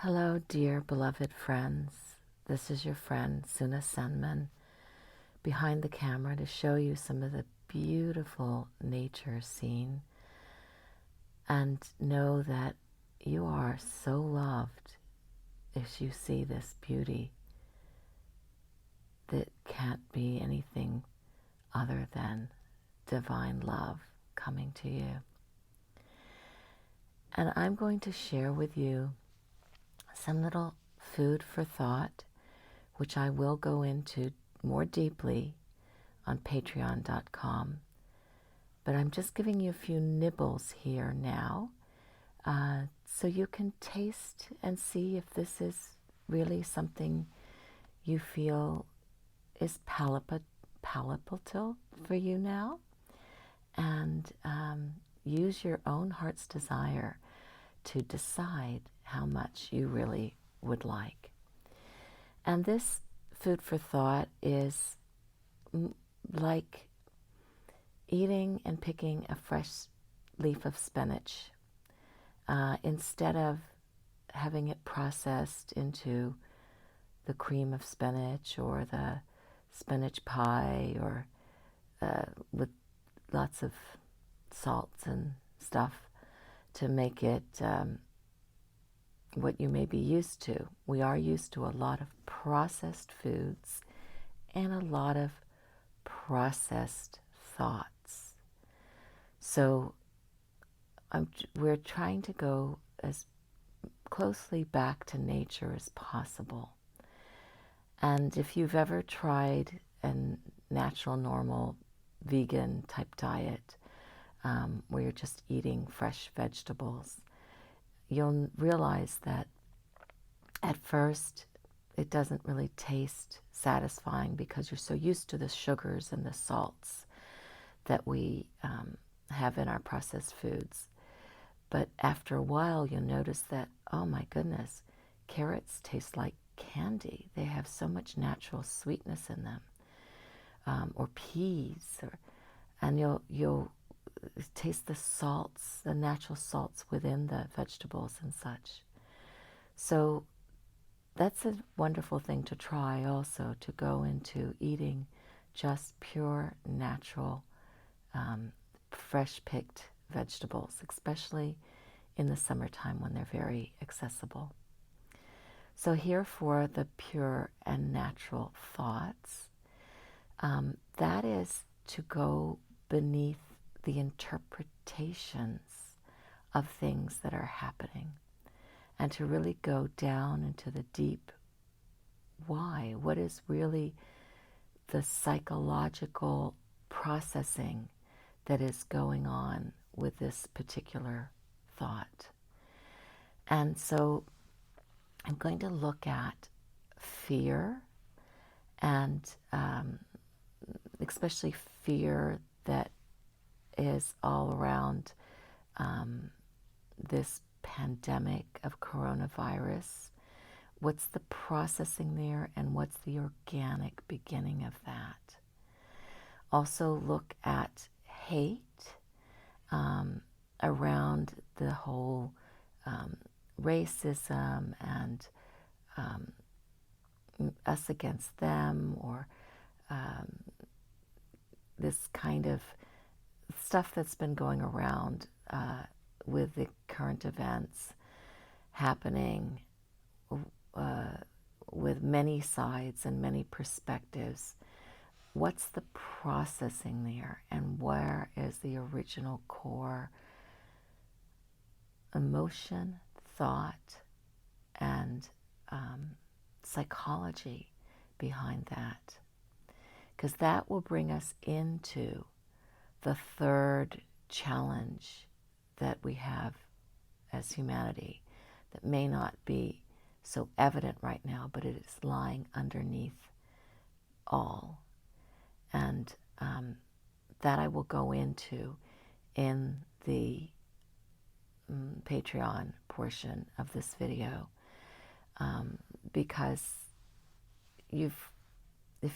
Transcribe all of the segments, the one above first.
Hello, dear beloved friends. This is your friend Suna Senman behind the camera to show you some of the beautiful nature scene and know that you are so loved if you see this beauty that can't be anything other than divine love coming to you. And I'm going to share with you some little food for thought, which I will go into more deeply on patreon.com. But I'm just giving you a few nibbles here now so you can taste and see if this is really something you feel is palatable for you now. And use your own heart's desire to decide how much you really would like. And this food for thought is like eating and picking a fresh leaf of spinach instead of having it processed into the cream of spinach or the spinach pie or with lots of salts and stuff to make it what you may be used to. We are used to a lot of processed foods and a lot of processed thoughts. So we're trying to go as closely back to nature as possible. And if you've ever tried a natural, normal, vegan type diet where you're just eating fresh vegetables, you'll realize that at first it doesn't really taste satisfying because you're so used to the sugars and the salts that we have in our processed foods. But after a while, you'll notice that, oh my goodness, carrots taste like candy. They have so much natural sweetness in them. Or peas, and you'll taste the salts, the natural salts within the vegetables and such. So that's a wonderful thing to try also, to go into eating just pure, natural, fresh-picked vegetables, especially in the summertime when they're very accessible. So here for the pure and natural thoughts, that is to go beneath the interpretations of things that are happening and to really go down into the deep why. What is really the psychological processing that is going on with this particular thought? And so I'm going to look at fear and especially fear that is all around this pandemic of coronavirus. What's the processing there and what's the organic beginning of that? Also look at hate around the whole racism and us against them, or this kind of stuff that's been going around with the current events happening with many sides and many perspectives. What's the processing there, and where is the original core emotion, thought, and psychology behind that? Because that will bring us into the third challenge that we have as humanity that may not be so evident right now, but it is lying underneath all. And that I will go into in the Patreon portion of this video, because if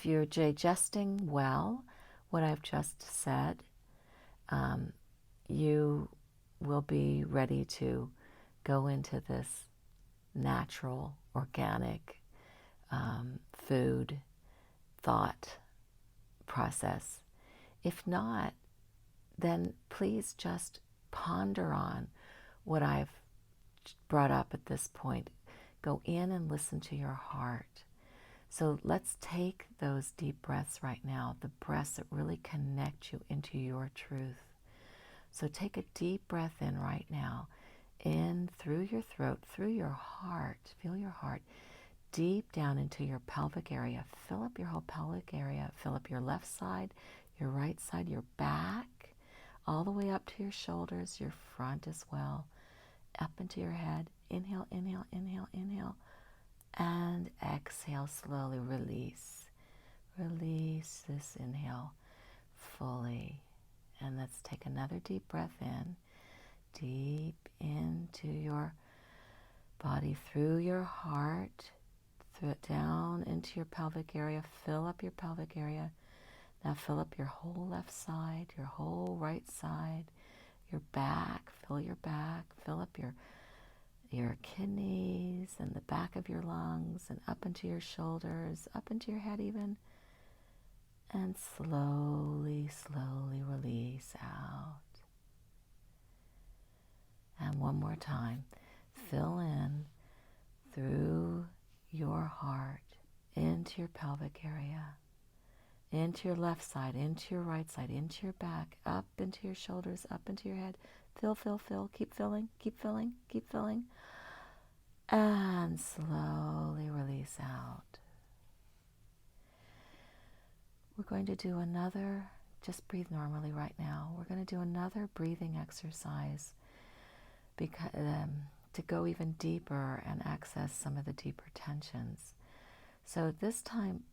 you're digesting well what I've just said, you will be ready to go into this natural, organic food, thought process. If not, then please just ponder on what I've brought up at this point. Go in and listen to your heart. So let's take those deep breaths right now, the breaths that really connect you into your truth. So take a deep breath in right now, in through your throat, through your heart. Feel your heart deep down into your pelvic area. Fill up your whole pelvic area. Fill up your left side, your right side, your back, all the way up to your shoulders, your front as well, up into your head. Inhale, inhale, inhale, inhale. And exhale, slowly release. Release this inhale fully. And let's take another deep breath in. Deep into your body, through your heart, through it down into your pelvic area. Fill up your pelvic area. Now fill up your whole left side, your whole right side, your back. Fill your back. Fill up your kidneys and the back of your lungs and up into your shoulders, up into your head even. And slowly, slowly release out. And one more time. Fill in through your heart into your pelvic area, into your left side, into your right side, into your back, up into your shoulders, up into your head. Fill, fill, fill. Keep filling, keep filling, keep filling. And slowly release out. We're going to do another, just breathe normally right now. We're going to do another breathing exercise because, to go even deeper and access some of the deeper tensions. So this time,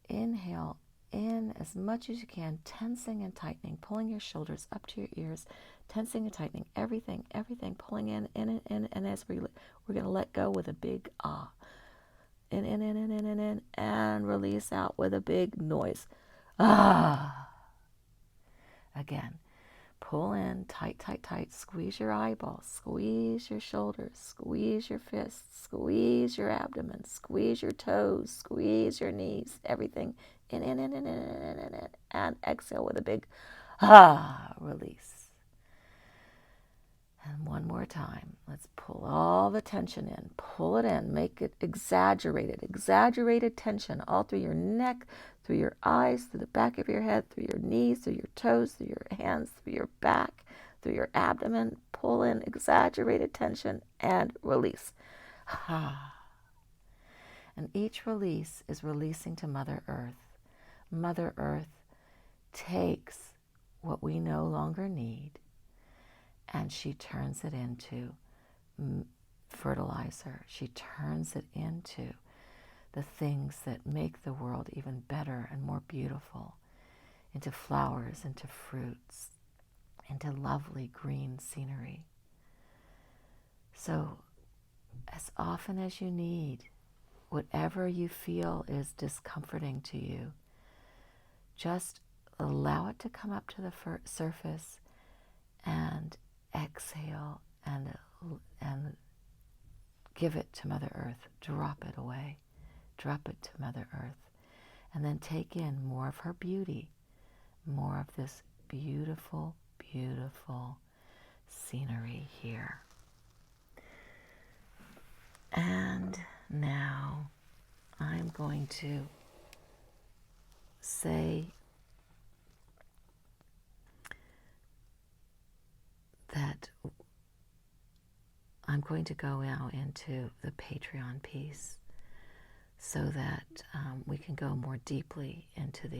inhale in as much as you can, tensing and tightening, pulling your shoulders up to your ears, tensing and tightening, everything, pulling in, and as we're going to let go with a big ah. In, and release out with a big noise. Ah. Again, pull in, tight, tight, tight, squeeze your eyeballs, squeeze your shoulders, squeeze your fists, squeeze your abdomen, squeeze your toes, squeeze your knees, everything. In, and exhale with a big release. And one more time. Let's pull all the tension in. Pull it in. Make it exaggerated tension all through your neck, through your eyes, through the back of your head, through your knees, through your toes, through your hands, through your back, through your abdomen. Pull in exaggerated tension and release. And each release is releasing to Mother Earth. Mother Earth takes what we no longer need and she turns it into fertilizer. She turns it into the things that make the world even better and more beautiful, into flowers, into fruits, into lovely green scenery. So as often as you need, whatever you feel is discomforting to you, just allow it to come up to the surface and exhale and give it to Mother Earth. Drop it away. Drop it to Mother Earth. And then take in more of her beauty, more of this beautiful, beautiful scenery here. And now I'm going to say that I'm going to go now into the Patreon piece so that we can go more deeply into the